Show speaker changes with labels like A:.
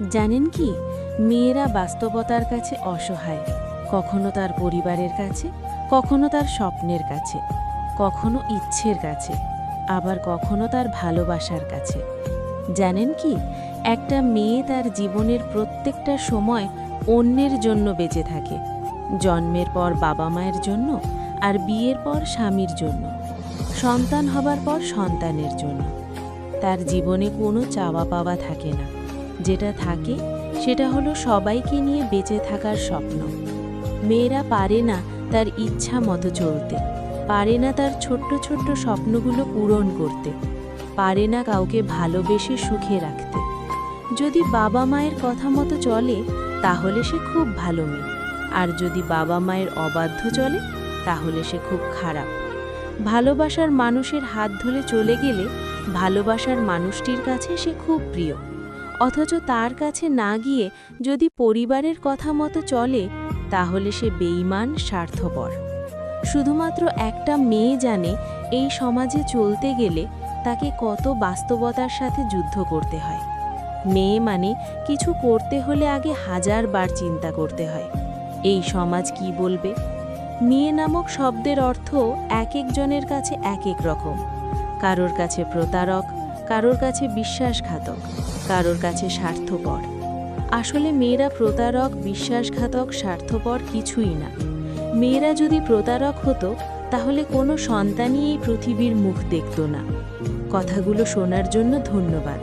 A: জানেন কি, মেয়েরা বাস্তবতার কাছে অসহায়, কখনো তার পরিবারের কাছে, কখনো তার স্বপ্নের কাছে, কখনো ইচ্ছের কাছে, আবার কখনো তার ভালোবাসার কাছে। জানেন কি, একটা মেয়ে তার জীবনের প্রত্যেকটা সময় অন্যের জন্য বেঁচে থাকে। জন্মের পর বাবা মায়ের জন্য, আর বিয়ের পর স্বামীর জন্য, সন্তান হবার পর সন্তানের জন্য। তার জীবনে কোনো চাওয়া পাওয়া থাকে না। যেটা থাকে সেটা হলো সবাইকে নিয়ে বেঁচে থাকার স্বপ্ন। মেয়েরা পারে না তার ইচ্ছা মতো চলতে, পারে না তার ছোট্ট ছোট্ট স্বপ্নগুলো পূরণ করতে, পারে না কাউকে ভালোবেসে সুখে রাখতে। যদি বাবা মায়ের কথা মতো চলে তাহলে সে খুব ভালো মেয়ে, আর যদি বাবা মায়ের অবাধ্য চলে তাহলে সে খুব খারাপ। ভালোবাসার মানুষের হাত ধরে চলে গেলে ভালোবাসার মানুষটির কাছে সে খুব প্রিয়, অথচ তার কাছে না গিয়ে যদি পরিবারের কথা মতো চলে তাহলে সে বেঈমান, স্বার্থপর। শুধুমাত্র একটা মেয়ে জানে এই সমাজে চলতে গেলে তাকে কত বাস্তবতার সাথে যুদ্ধ করতে হয়। মেয়ে মানে কিছু করতে হলে আগে 1000 বার চিন্তা করতে হয়, এই সমাজ কি বলবে। মেয়ে নামক শব্দের অর্থ এক একজনের কাছে এক এক রকম। কারোর কাছে প্রতারক, কারোর কাছে বিশ্বাসঘাতক, কারোর কাছে স্বার্থপর। আসলে মেয়েরা প্রতারক, বিশ্বাসঘাতক, স্বার্থপর কিছুই না। মেয়েরা যদি প্রতারক হতো তাহলে কোনো সন্তানই এই পৃথিবীর মুখ দেখত না। কথাগুলো শোনার জন্য ধন্যবাদ।